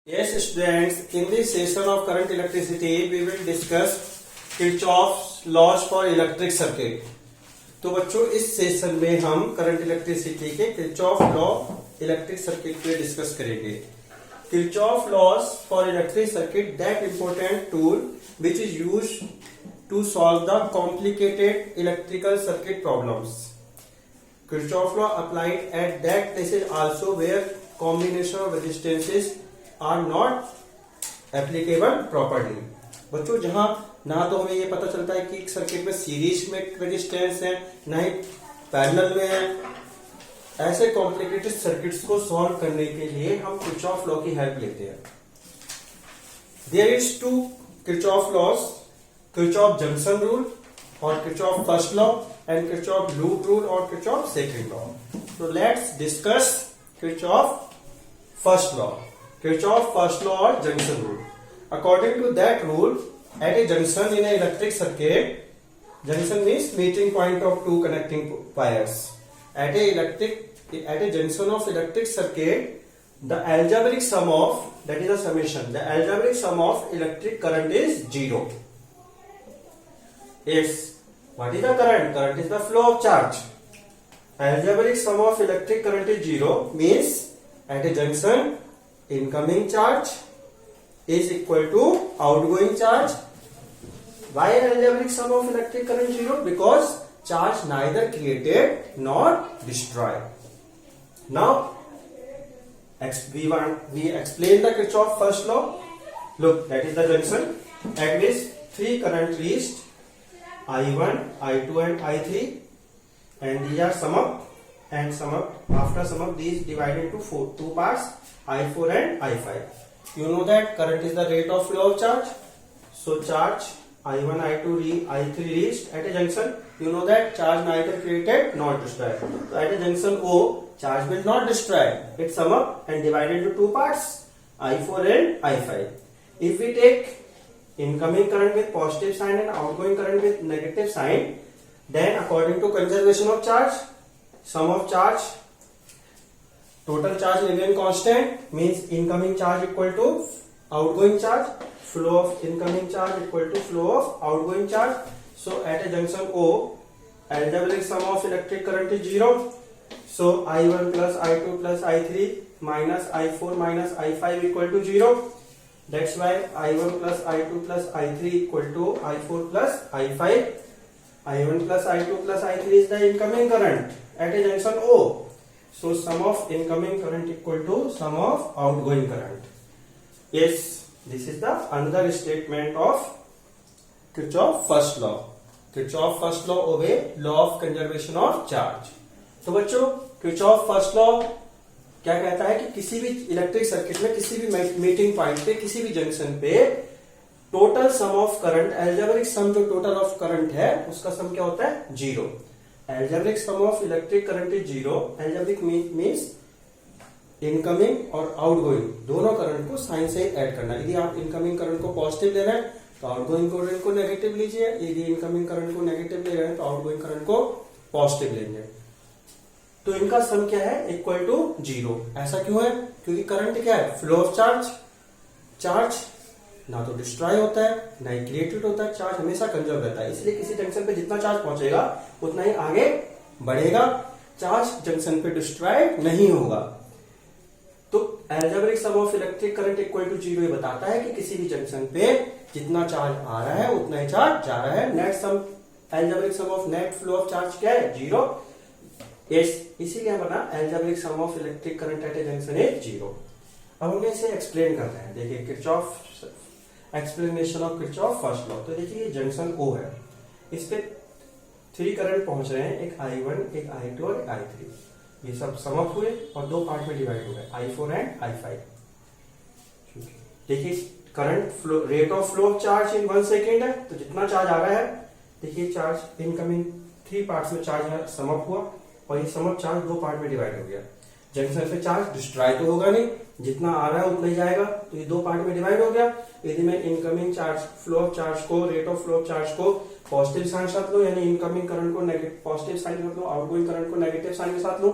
Yes, students, in this session of current electricity, we will discuss Kirchhoff's laws for electric circuit. तो बच्चों इस session में हम current electricity के Kirchhoff law electric circuit पे discuss करेंगे. Kirchhoff laws for electric circuit that important tool which is used to solve the complicated electrical circuit problems. Kirchhoff law applied at that places also where combination of resistances are not applicable properly. बच्चों जहां ना तो हमें ये पता चलता है कि एक सर्किट में सीरीज में रेजिस्टेंस है ना ही पैरेलल में है, ऐसे कॉम्प्लिकेटेड सर्किट्स को सॉल्व करने के लिए हम किरचॉफ लॉ की हेल्प लेते हैं. There is two Kirchhoff laws, Kirchhoff junction rule और Kirchhoff first law and Kirchhoff loop rule or Kirchhoff second law. So let's discuss Kirchhoff first law. Kirchhoff first law or junction rule. According to that rule, at a junction in an electric circuit, junction means meeting point of two connecting wires. At a junction of electric circuit, the algebraic sum of, that is a summation, the algebraic sum of electric current is 0. Yes. What is the current? Current is the flow of charge. Algebraic sum of electric current is 0 means at a junction incoming charge is equal to outgoing charge. Why algebraic sum of electric current 0? Because charge neither created nor destroyed. Now we explain the Kirchhoff first law. Look, that is the junction at which three current reached, I1, I2 and I3, and these are sum up and sum up. After sum up, these divided into two parts, I4 and I5. You know that current is the rate of flow of charge. So charge I1, I2, I3 reached at a junction. You know that charge neither created nor destroyed. So at a junction O, charge will not destroy. It sum up and divided into two parts, I4 and I5. If we take incoming current with positive sign and outgoing current with negative sign, then according to conservation of charge, sum of charge, total charge remain constant means incoming charge equal to outgoing charge, flow of incoming charge equal to flow of outgoing charge. So at a junction O, algebraic sum of electric current is 0. So I1 plus I2 plus I3 minus I4 minus I5 equal to 0. That's why I1 plus I2 plus I3 equal to I4 plus I5. I1 plus I2 plus I3 is the incoming current at a junction O. So sum of incoming current equal to sum of outgoing current. Yes, this is the another statement of Kirchhoff first law. Kirchhoff first law obey law of conservation of charge. तो बच्चों Kirchhoff first law क्या कहता है कि किसी भी electric circuit में किसी भी मीटिंग पॉइंट पे किसी भी जंक्शन पे total sum of current, algebraic sum जो टोटल ऑफ करंट है उसका सम क्या होता है? 0. Algebraic sum of electric current is 0. Algebraic means incoming और आउटगोइंग दोनों करंट को साइन से ऐड करना. यदि आप इनकमिंग करंट को पॉजिटिव ले रहे हैं तो आउटगोइंग करंट को नेगेटिव लीजिए. यदि इनकमिंग करंट को नेगेटिव ले रहे हैं तो आउटगोइंग करंट को पॉजिटिव लेंगे. तो इनका सम क्या है? Equal to 0. ऐसा क्यों है? क्योंकि करंट क्या है? Flow of charge. चार्ज ना तो डिस्ट्रॉय होता है ना ही क्रिएटेड होता है. चार्ज हमेशा कंजर्व रहता है. इसलिए किसी जंक्शन पे जितना चार्ज पहुंचेगा उतना ही आगे बढ़ेगा. चार्ज जंक्शन पे डिस्ट्रॉय नहीं होगा. तो algebraic sum of electric current equal to 0 ये बताता है कि किसी भी जंक्शन पे जितना चार्ज आ रहा है उतना ही चार्ज जा रहा है. Net sum, algebraic sum of net flow of charge क्या है? 0. यस, इसीलिए बना algebraic sum of electric current at a junction is 0. अब हम इसे एक्सप्लेन कर रहे हैं. देखिए Kirchhoff explanation of Kirchhoff first law. तो देखिए ये जंक्शन O है, इस पे 3 करंट पहुंच रहे हैं, एक I1 एक I2 और एक I3. ये सब सम अप हुए और दो पार्ट में डिवाइड हो गए, I4 एंड I5. देखिए current flow, rate of flow of charge in 1 second है. तो जितना चार्ज आ रहा है, देखिए चार्ज इनकमिंग 3 पार्ट्स में चार्ज सम अप हुआ और ये सम अप चार्ज 2 पार्ट में डिवाइड हो गया. जंक्शन पे चार्ज डिस्ट्रॉय तो होगा नहीं, जितना आ रहा है उतना ही जाएगा. तो ये 2 पार्ट में डिवाइड हो गया. यदि मैं incoming charge flow of charge को, rate of flow of charge को पॉजिटिव साइन के साथ लो, यानी इनकमिंग करंट को पॉजिटिव साइन के साथ लो, आउटगोइंग करंट को नेगेटिव साइन के साथ लो,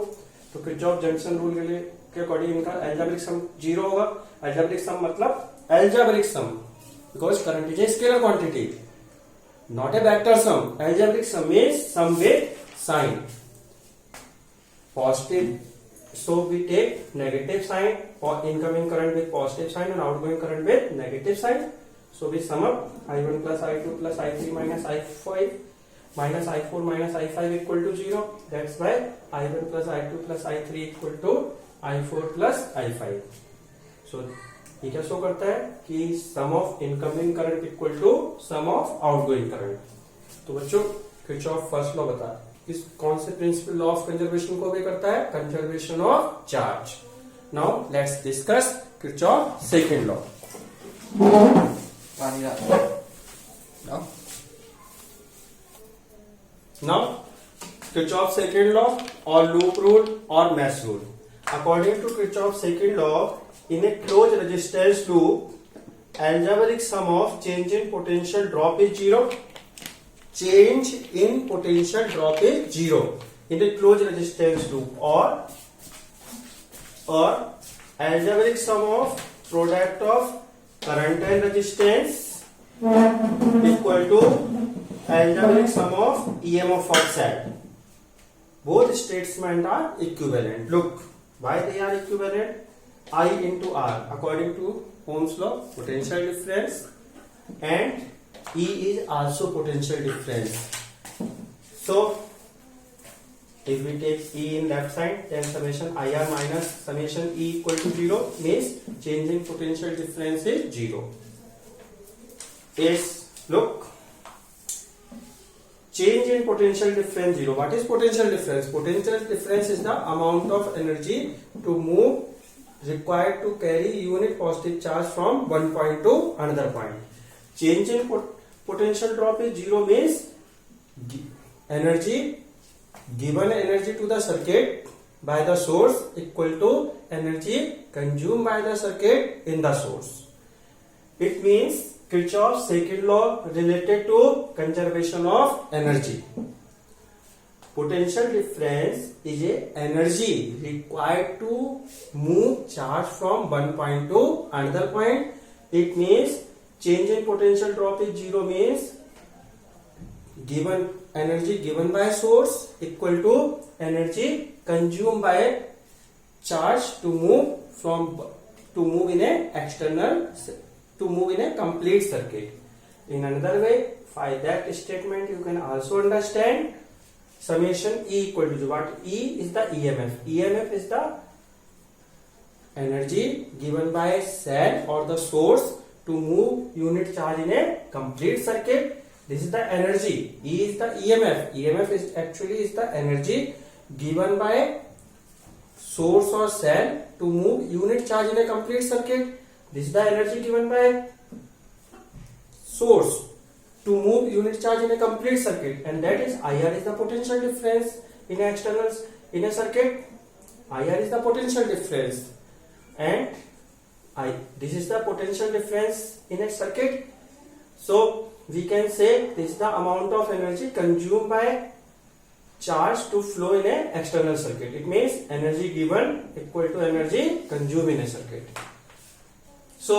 तो किरचॉफ जंक्शन रूल के लिए के अकॉर्डिंग इनका अलजेब्रिक सम 0 होगा। अलजेब्रिक सम मतलब algebraic sum because current is a scalar quantity, not a vector sum. Algebraic sum is sum with sign. Positive. So we take negative sign for incoming current with positive sign and outgoing current with negative sign. So we sum up I1 plus I2 plus I3 minus I5 minus I4 minus I5 equal to 0. That's why I1 plus I2 plus I3 equal to I4 plus I5. So ये क्या show करता है कि sum of incoming current equal to sum of outgoing current. तो बच्चों Kirchhoff first law बता किस कौन से प्रिंसिपल लॉ ऑफ कंजर्वेशन को भी करता है, conservation of charge. Now let's discuss Kirchhoff second law. Now Kirchhoff second law और लूप रूल और mesh rule. According to Kirchhoff second law, in a closed resistance loop, algebraic sum of change in potential drop is 0. Change in potential drop is 0 in a closed resistance loop, or algebraic sum of product of current and resistance equal to algebraic sum of EMF of cell. Both statements are equivalent. Look, why they are equivalent? I into R according to Ohm's law, potential difference, and E is also potential difference. So if we take E in left side, then summation IR minus summation E equal to 0 means change in potential difference is 0. Yes, look, change in potential difference 0. What is potential difference? Potential difference is the amount of energy to move required to carry unit positive charge from one point to another point. Change in potential drop is 0 means energy given energy to the circuit by the source equal to energy consumed by the circuit in the source. It means Kirchhoff's second law related to conservation of energy. Potential difference is a energy required to move charge from one point to another point. It means change in potential drop is 0 means given energy given by source equal to energy consumed by charge to move in a external to move in a complete circuit. In another way, by that statement you can also understand summation E equal to what? E is the EMF. EMF is the energy given by cell or the source to move unit charge in a complete circuit. This is the energy. E is the EMF. EMF is actually the energy given by source or cell to move unit charge in a complete circuit. This is the energy given by source to move unit charge in a complete circuit, and that is IR is the potential difference in externals in a circuit. IR is the potential difference, and this is the potential difference in a circuit. So we can say this is the amount of energy consumed by charge to flow in a external circuit. It means energy given equal to energy consumed in a circuit. So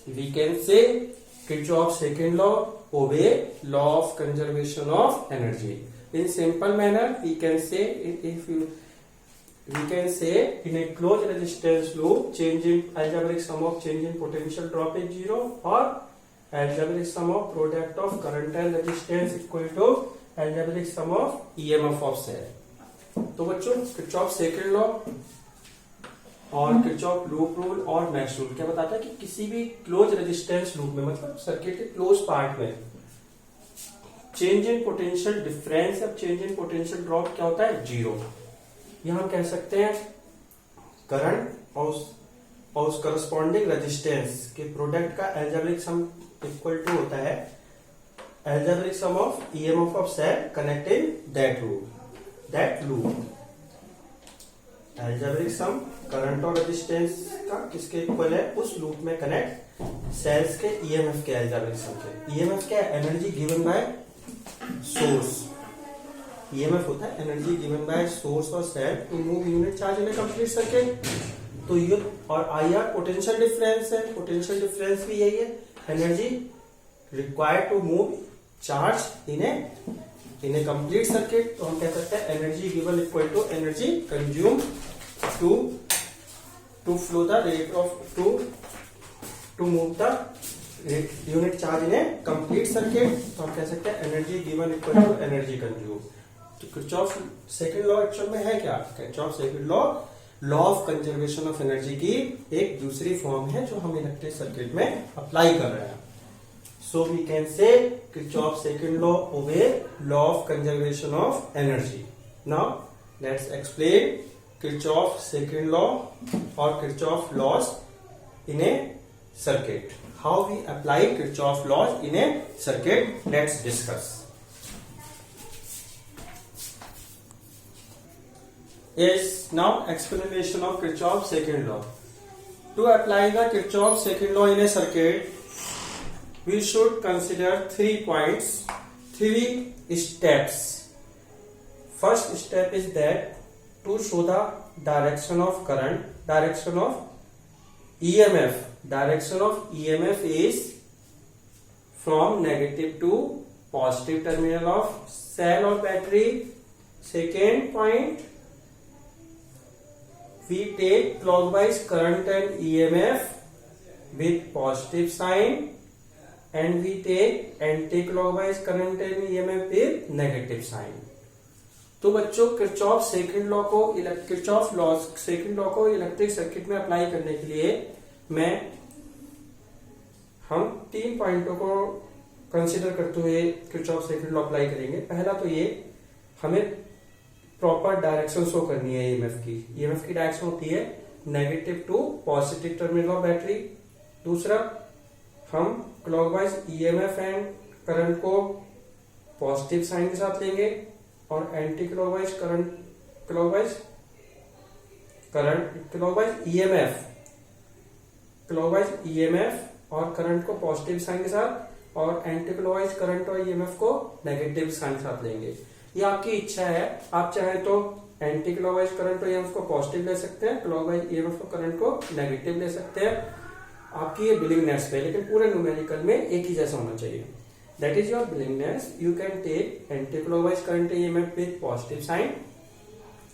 we can say Kirchhoff's second law obey law of conservation of energy. In simple manner, we can say in a closed resistance loop, change in algebraic sum of change in potential drop is 0, or algebraic sum of product of current and resistance equal to algebraic sum of EMF of cell. तो बच्चों Kirchhoff second law और Kirchhoff loop rule और mesh rule क्या बताता है कि किसी भी क्लोज रेजिस्टेंस लूप में, मतलब सर्किट के क्लोज पार्ट में, चेंज इन पोटेंशियल डिफरेंस या चेंज इन पोटेंशियल ड्रॉप क्या होता है? 0। यह हम कह सकते हैं करंट और उस करस्पॉन्डिंग रेजिस्टेंस के प्रोडक्ट का अलजेब्रिक सम इक्वल टू होता है algebraic sum of EMF of cell connecting that loop. Algebraic sum current और रेजिस्टेंस का किसके इक्वल है? उस लूप में कनेक्ट सेल्स के ईएमएफ के अलजेब्रिक सम के। ईएमएफ क्या है? Energy given by source. EMF होता है एनर्जी गिवन बाय सोर्स और cell to move unit charge in a complete circuit. तो ये और आई आर पोटेंशियल डिफरेंस है, पोटेंशियल डिफरेंस भी यही है, energy required to move charge in a complete circuit. तो हम कह सकते हैं energy given equal to energy consume to flow the rate of to move the unit charge in a complete circuit. तो हम कह सकते हैं energy given equal to energy consume. तो किरचॉफ सेकंड लॉ एक्चुअल में है क्या? Kirchhoff second law of conservation of energy की एक दूसरी फॉर्म है जो हम इलेक्ट्रिक सर्किट में अप्लाई कर रहे हैं। So we can say Kirchhoff second law obey law of conservation of energy. Now let's explain Kirchhoff second law और Kirchhoff laws in a circuit. How we apply Kirchhoff laws in a circuit? Let's discuss. Yes, now explanation of Kirchhoff's second law. To apply the Kirchhoff's second law in a circuit, we should consider 3 points, 3 steps. First step is that to show the direction of current, direction of EMF. Direction of EMF is from negative to positive terminal of cell or battery. Second point, we take clockwise current and EMF with positive sign, and we take anti-clockwise current and EMF with negative sign. तो बच्चों Kirchhoff second law को Kirchhoff law second law को electric circuit में apply करने के लिए हम 3 पॉइंटों को कंसीडर करते हुए किरचॉफ सेकंड लॉ अप्लाई करेंगे। पहला तो ये हमें प्रॉपर डायरेक्शन शो करनी है ईएमएफ की डायरेक्शन होती है negative to positive terminal of battery. दूसरा, हम क्लॉकवाइज ईएमएफ एंड करंट को पॉजिटिव साइन के साथ लेंगे और एंटी क्लॉकवाइज क्लॉकवाइज ईएमएफ और करंट को पॉजिटिव साइन के साथ और एंटी क्लॉकवाइज करंट और ईएमएफ को नेगेटिव साइन के साथ लेंगे। ये आपकी इच्छा है, आप चाहें तो एंटी क्लॉकवाइज करंट और ईएमएफ को पॉजिटिव ले सकते हैं, क्लॉकवाइज ईएमएफ को करंट को नेगेटिव ले सकते हैं। आपकी ये विलिंगनेस पे, लेकिन पूरे न्यूमेरिकल में एक ही जैसा होना चाहिए। That is your willingness. You can take anti clockwise current EMF with positive sign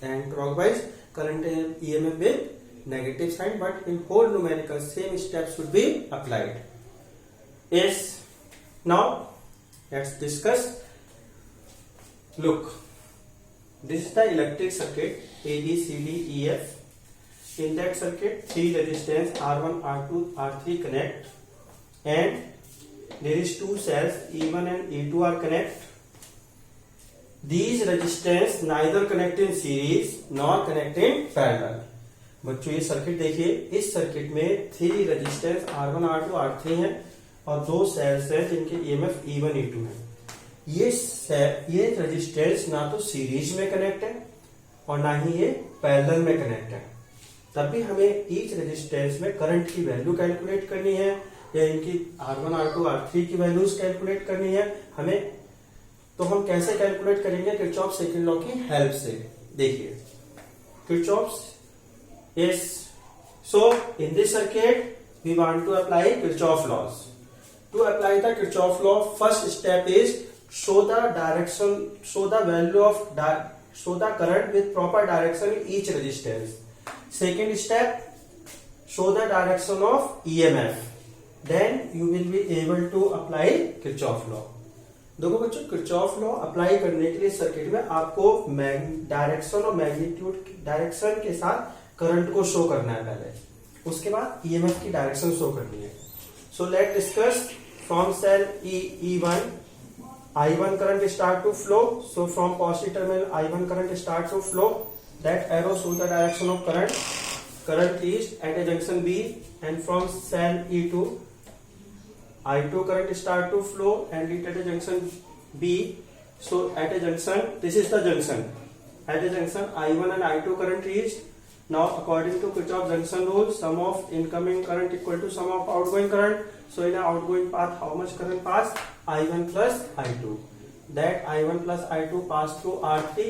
and clockwise current EMF with negative sign, but in whole numerical same steps should be applied. Yes, now let's discuss. Look, this is the electric circuit A B C D E F. In that circuit 3 resistance R1 R2 R3 connect, and there is 2 cells E1 and E2 are connect. These resistance neither connect in series nor connect in parallel. बच्चों ये circuit देखिए, इस circuit में 3 resistance R1 R2 R3 हैं और 2 sales हैं जिनके EMF E1 E2 है। ये रेजिस्टेंस ना तो सीरीज में कनेक्ट है और ना ही ये पैरेलल में कनेक्ट है। तब भी हमें ईच रेजिस्टेंस में करंट की वैल्यू कैलकुलेट करनी है या इनकी R1 R2 R3 की वैल्यूज कैलकुलेट करनी है हमें। तो हम कैसे कैलकुलेट करेंगे? किरचॉफ सेकंड लॉ की हेल्प से। देखिए Kirchhoff is so in this circuit we want to apply Kirchhoff laws. To apply the Kirchhoff law, first step is show the direction, show the value of show the current with proper direction in each resistance. Second step, show the direction of EMF, then you will be able to apply Kirchhoff law. देखो बच्चों, Kirchhoff law apply करने के लिए circuit में आपको direction और magnitude direction के साथ करंट को शो करना है पहले, उसके बाद ईएमएफ की डायरेक्शन शो करनी है। So let discuss from cell E1 I1 current start to flow. So from positive terminal I1 current start to flow. That arrow shows the direction of current. Current reached at a junction B, and from cell E2 I2 current start to flow and reach at a junction B. So at a junction, this is the junction. At a junction I1 and I2 current reached. Now according to Kirchhoff junction rule, sum of incoming current equal to sum of outgoing current. So in an outgoing path, how much current pass? I1 plus I2. That I1 plus I2 pass through R3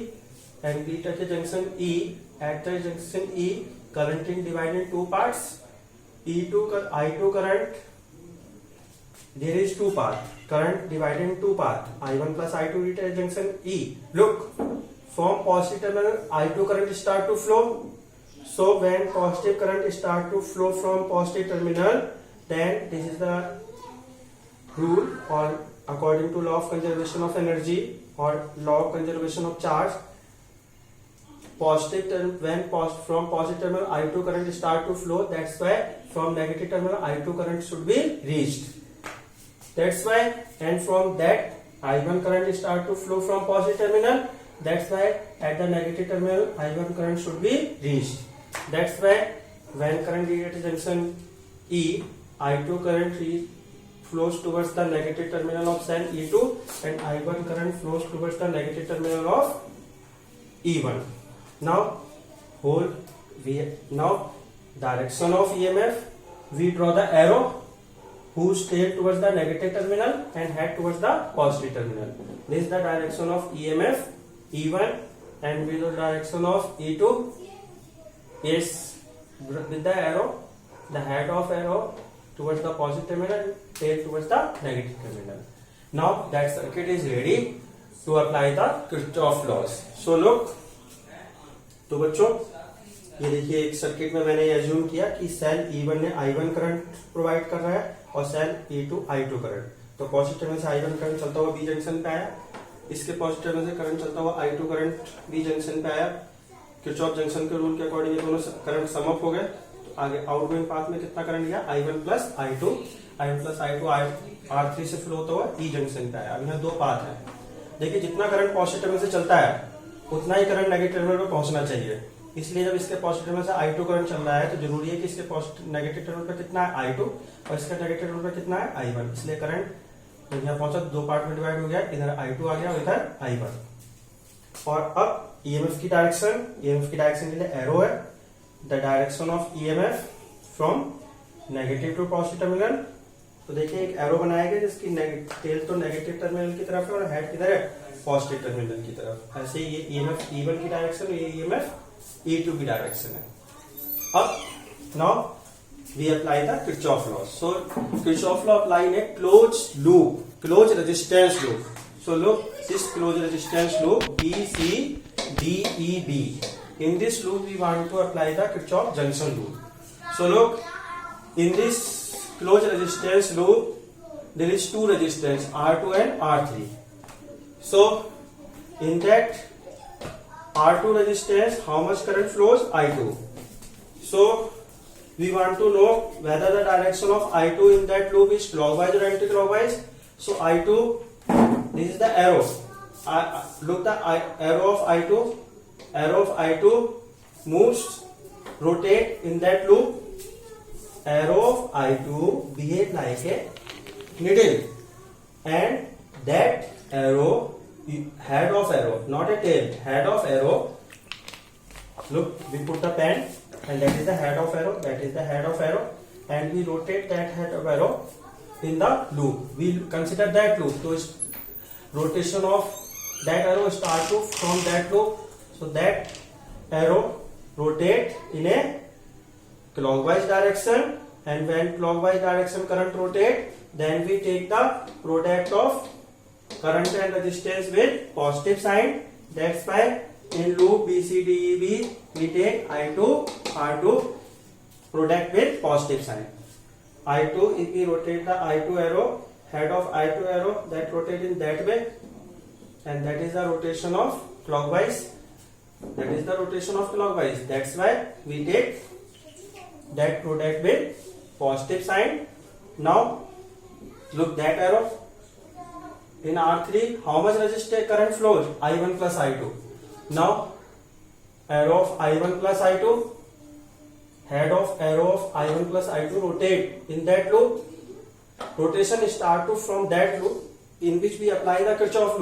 and reach at a junction E. At the junction E, current in divided in two parts. I2 current, there is two path. Current divided in two path. I1 plus I2 reach at junction E. Look, from positive terminal I2 current start to flow. So when positive current start to flow from positive terminal, then this is the rule, or according to law of conservation of energy or law of conservation of charge. From positive terminal I2 current start to flow, that's why from negative terminal I2 current should be reached. That's why, and from that I1 current start to flow from positive terminal, that's why at the negative terminal I1 current should be reached. That's why when current reaches junction E, I2 current flows towards the negative terminal of cell E2 and I1 current flows towards the negative terminal of E1. Now direction of EMF, we draw the arrow whose tail towards the negative terminal and head towards the positive terminal. This is the direction of EMF E1, and we draw the direction of E2 is with the arrow, the head of arrow towards the positive terminal, tail towards the negative terminal. Now that circuit is ready to apply the Kirchhoff laws. So look, तो बच्चों ये देखिए एक circuit में मैंने assume किया कि cell E1 ने I1 करंट प्रोवाइड कर रहा है और सेल E2 I2 करंट. तो पॉजिटिव टर्मिनल से I1 करंट चलता हुआ बी जंक्शन पे आया, इसके पॉजिटिव टर्मिनल से करंट चलता हुआ I2 करंट बी जंक्शन पे आया. किरचॉफ जंक्शन के रूल के अकॉर्डिंग ये दोनों करंट सम अप हो गए. तो आगे आउटगोइंग पाथ में कितना करंट गया, I1 प्लस I2 R3 से फ्लो होता हुआ ई जंक्शन पे आया. अब यहाँ दो पाथ है. देखिए जितना करंट पॉजिटिव टर्मिनल से चलता है उतना ही करंट नेगेटिव टर्मिनल पे पहुंचना चाहिए. इसलिए जब इसके पॉजिटिव टर्मिनल से I2 करंट चल रहा है तो जरूरी है कि इसके नेगेटिव टर्मिनल पे कितना है I2 और इसका नेगेटिव टर्मिनल पे कितना है I1. इसलिए करंट यहाँ पहुंचा, दो पार्ट में डिवाइड हो गया, इधर I2 आ गया और इधर I1. और अब EMF की डायरेक्शन के लिए एरो है. The direction of EMF from negative to positive terminal. तो देखिए एक एरो बनाया गया जिसकी टेल तो नेगेटिव टर्मिनल की तरफ है और हेड किधर है, पॉजिटिव टर्मिनल की तरफ. ऐसे ये EMF E1 की डायरेक्शन, ये EMF E2 की डायरेक्शन है. अब now we apply the Kirchhoff law. So Kirchhoff law apply in a close resistance loop. So look, this closed resistance loop BCDEB. In this loop we want to apply the Kirchhoff junction rule. So look, in this closed resistance loop there is two resistance R2 and R3. So in that R2 resistance how much current flows, I2. So we want to know whether the direction of I2 in that loop is clockwise or anti-clockwise. So I2, this is the arrow. Look, the arrow of I2. Arrow of I2 moves, rotate in that loop. Arrow of I2 behave like a needle, and that arrow, head of arrow, not a tail, head of arrow. Look, we put the pen, and that is the head of arrow. That is the head of arrow, and we rotate that head of arrow in the loop. We consider that loop. So rotation of that arrow start to from that loop. So that arrow rotate in a clockwise direction, and when clockwise direction current rotate, then we take the product of current and resistance with positive sign. That's why in loop BCDEB we take I2 R2 product with positive sign. I2, if we rotate the I2 arrow, head of I2 arrow, that rotate in that way, and that is the rotation of clockwise. That's why we take that product with positive sign. Now look, that arrow in R3 how much resistor current flows, I1 plus I2. Now arrow of I1 plus I2, head of arrow of I1 plus I2 rotate in that loop. Rotation start to from that loop in which we apply the Kirchhoff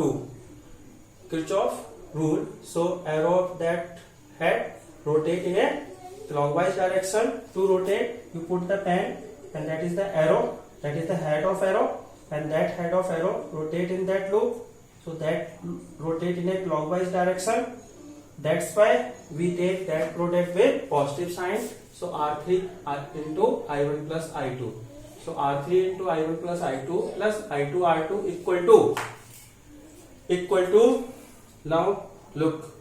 rule. So arrow of that head rotate in a clockwise direction. To rotate, you put the pen, and that is the arrow, that is the head of arrow, and that head of arrow rotate in that loop. So that rotate in a clockwise direction. That's why we take that product with positive sign. So R3 into I1 plus I2. So R3 into I1 plus I2 plus I2 R2 equal to now look,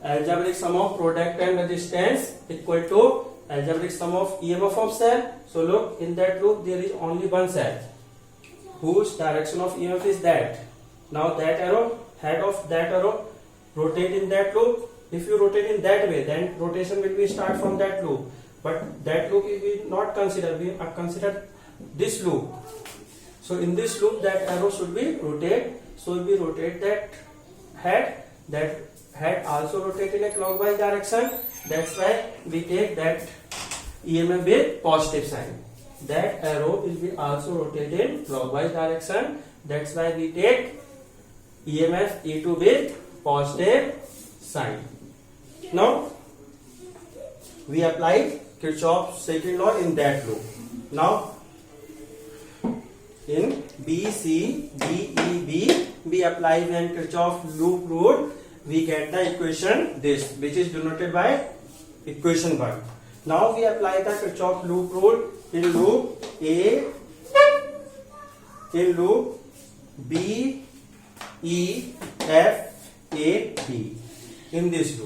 algebraic sum of product and resistance equal to algebraic sum of EMF of cell. So look, in that loop there is only one cell whose direction of EMF is that. Now that arrow, head of that arrow rotate in that loop. If you rotate in that way, then rotation will be start from that loop. But that loop we will not consider. We consider this loop. So in this loop, that arrow should be rotate. So if we rotate that head also rotate in a clockwise direction. That's why we take that EMF with positive sign. That arrow will be also rotated in clockwise direction. That's why we take EMF E2 with positive sign. Now we apply Kirchhoff's second law in that loop. Now in B, C, D, E, B, we apply when Kirchhoff loop rule, we get the equation this, which is denoted by equation 1. Now we apply the Kirchhoff loop rule in loop A, in loop B, E, F, A, B. In this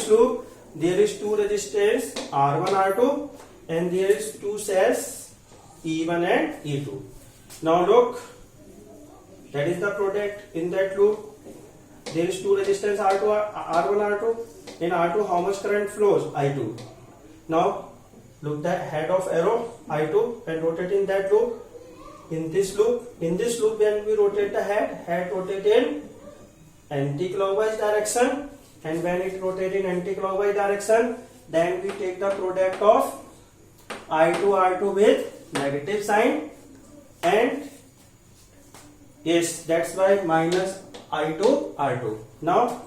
loop, there is two resistors R1, R2, and there is two cells E1 and E2. Now look, that is the product in that loop. There is two resistors R1, R2. In R2, how much current flows? I2. Now look the head of arrow I2 and rotate in that loop. In this loop, when we rotate the head rotate in anti-clockwise direction, and when it rotates in anti-clockwise direction, then we take the product of I2 R2 with negative sign, and yes, that's why minus I2 R2. Now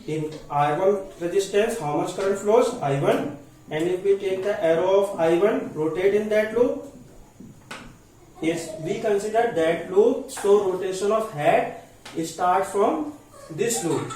in I1 resistance, how much current flows? I1, and if we take the arrow of I1 rotate in that loop, yes, we consider that loop, so rotation of head start from this loop.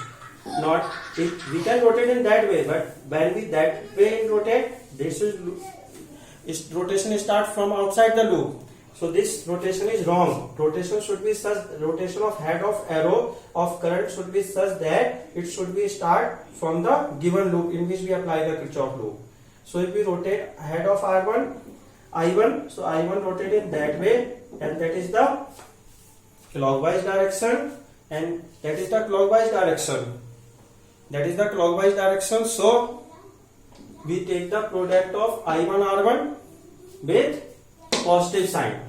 Not if we can rotate in that way, but when we that way rotate, this is rotation start from outside the loop. So this rotation is wrong. Rotation should be such, rotation of head of arrow of current should be such that it should be start from the given loop in which we apply the Kirchhoff loop. So if we rotate head of I1, so I1 rotate in that way, and that is the clockwise direction, and that is the clockwise direction. That is the clockwise direction. So we take the product of I1 R1 with positive sign.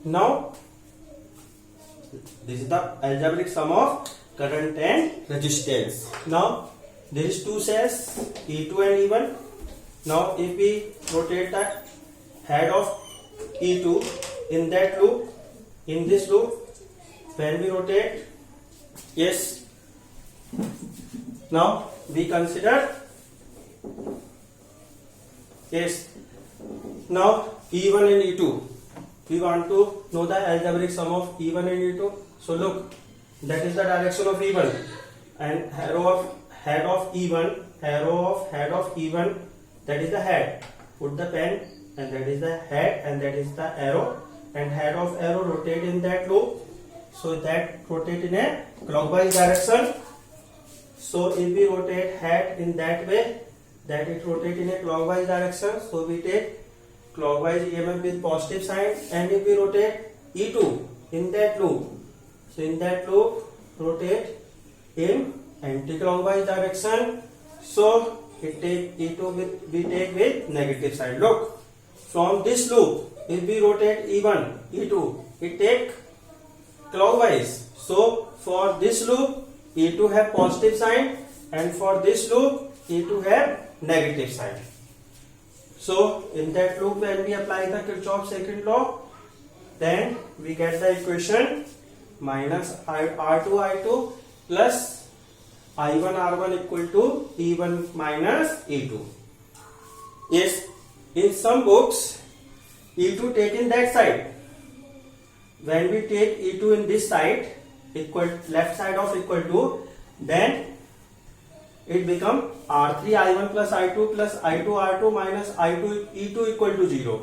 Now this is the algebraic sum of current and resistance. Now there is two cells E2 and E1. Now if we rotate the head of E2 in that loop, in this loop, when we rotate, yes, now we consider, yes, now E1 and E2, we want to know the algebraic sum of E1 and E2. So look, that is the direction of E1, and arrow of head of E1, that is the head. Put the pen, and that is the head, and that is the arrow, and head of arrow rotate in that loop. So that rotate in a clockwise direction. So if we rotate head in that way, that it rotate in a clockwise direction. So we take clockwise EMF with positive sign, and if we rotate E2 in that loop, so in that loop rotate in anti-clockwise direction. So it take E2 with, we take with negative sign. Look, from this loop, if we rotate E1, E2, it take clockwise. So for this loop, E2 have positive sign, and for this loop, E2 have negative sign. So in that loop, when we apply the Kirchhoff's second law, then we get the equation minus R2 I2 plus I1 R1 equal to E1 minus E2. Yes, in some books, E2 taken that side. When we take E2 in this side, equal left side of equal to, then it become R3 I1 plus I2 plus I2 R2 minus I2 E2 equal to 0.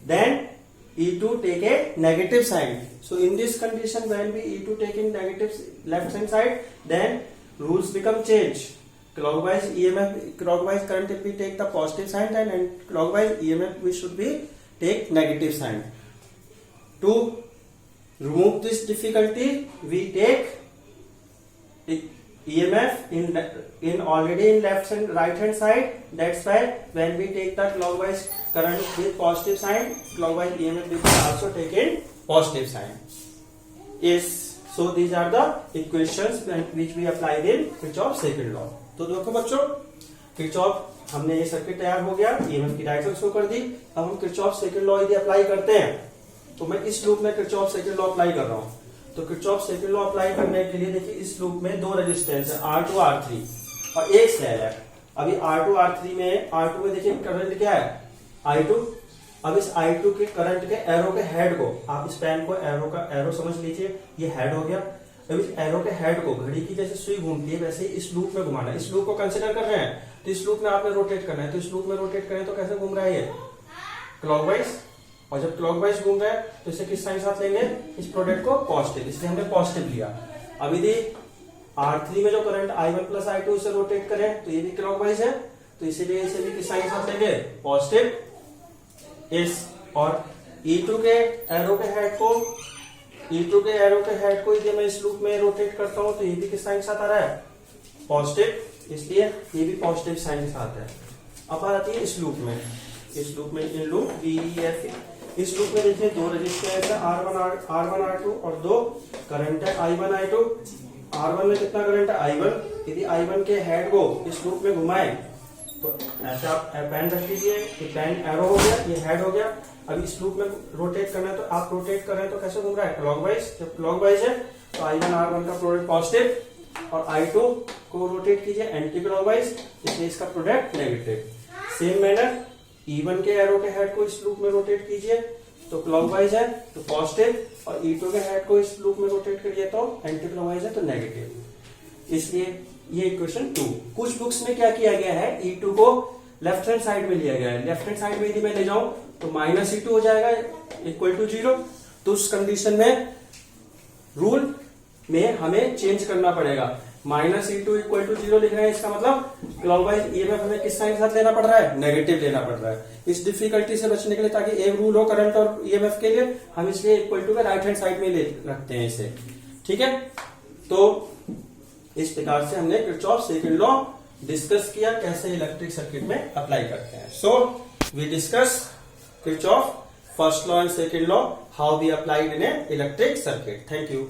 Then E2 take a negative sign. So in this condition, when we E2 taking negative left hand side, then rules become change. Clockwise EMF, clockwise current if we take the positive sign, and clockwise EMF we should be take negative sign. To remove this difficulty, we take EMF in already in left and right hand side. That's why when we take the clockwise current with positive sign, clockwise EMF will also take in positive sign. Yes, so these are the equations which we applied in Kirchhoff's second law. तो देखो बच्चों, Kirchhoff हमने ये circuit तैयार हो गया, EMF की direction show कर दी। अब हम किरचॉफ सेकंड लॉ यदि अप्लाई करते हैं, तो मैं इस लूप में किरचॉफ सेकंड लॉ अप्लाई कर रहा हूं। तो किरचॉफ सेकंड लॉ अप्लाई करने के लिए देखिए, इस लूप में दो रेजिस्टेंस है, R2 R3 और एक सेल है। अभी R2 R3 में, R2 में देखिए करंट क्या है, I2। अब इस I2 के करंट के एरो के हेड को, आप इस पेन को एरो का एरो समझ लीजिए, ये हेड हो गया। अब इस एरो के हेड को घड़ी की जैसे सुई घूमती है वैसे ही इस लूप में घुमाना है। इस लूप को कंसिडर कर रहे हैं, तो इस लूप में आपने रोटेट करना है। तो इस लूप में रोटेट करें तो कैसे घूम रहा है, ये क्लॉकवाइज। और जब क्लॉकवाइज घूम रहा है तो इसे किस साइन साथ लेंगे, इस प्रोडक्ट को पॉजिटिव, इसलिए हमने पॉजिटिव लिया। अब यदि R3 में जो करंट I1 प्लस I2 इसे रोटेट करें तो ये भी क्लॉकवाइज है, तो इसीलिए इसे भी किस साइन साथ लेंगे, पॉजिटिव। इस और E2 के एरो के हेड को, E2 के एरो के हेड को यदि मैं इस लूप में रोटेट करता हूं तो ये भी किस साइन के साथ आ रहा है, पॉजिटिव, इसलिए ये भी पॉजिटिव साइन के साथ है। अब आ जाती है इस लूप में, इस लूप में इन लूप BEF। इस लूप में देखिए दो रेजिस्टेंस है, R1 R2 और दो करंट है I1 I2। R1 में कितना करंट है, I1। यदि I1 के हेड को इस लूप में घुमाए तो ऐसे आप पेन रख लीजिए, पेन एरो हो गया, ये हेड हो गया। अब इस लूप में रोटेट करना है तो आप रोटेट कर रहे हैं तो कैसे घूम रहा है, क्लॉकवाइज। जब क्लॉकवाइज है तो I1 R1 का प्रोडक्ट पॉजिटिव और I2 को रोटेट कीजिए एंटी क्लॉकवाइज, इसलिए इसका product negative. Same manner E1 के एरो के हेड को इस लूप में रोटेट कीजिए तो क्लॉकवाइज है तो पॉजिटिव, और E2 के हेड को इस लूप में रोटेट करिए तो एंटी क्लॉकवाइज है तो नेगेटिव। इसलिए ये इक्वेशन 2। कुछ बुक्स में क्या किया गया है, E2 को लेफ्ट हैंड साइड में लिया गया है। लेफ्ट हैंड साइड में यदि मैं ले जाऊं तो माइनस E2 हो जाएगा इक्वल टू 0। तो उस कंडीशन में रूल में हमें चेंज करना पड़ेगा। माइनस E2 इक्वल टू 0 लिख रहे हैं, इसका मतलब क्लॉकवाइज ईएमएफ हमें किस साइन के साथ लेना पड़ रहा है, नेगेटिव लेना पड़ रहा है। इस डिफिकल्टी से बचने के लिए, ताकि एक रूल हो करंट और ईएमएफ के लिए, हम इसलिए इक्वल टू के राइट हैंड साइड में ले रखते हैं इसे। ठीक है, तो इस प्रकार से हमने किरचॉफ सेकंड लॉ डिस्कस किया, कैसे इलेक्ट्रिक सर्किट में अप्लाई करते हैं। So we discuss Kirchhoff first law and second law, how we applied in a electric circuit. Thank you.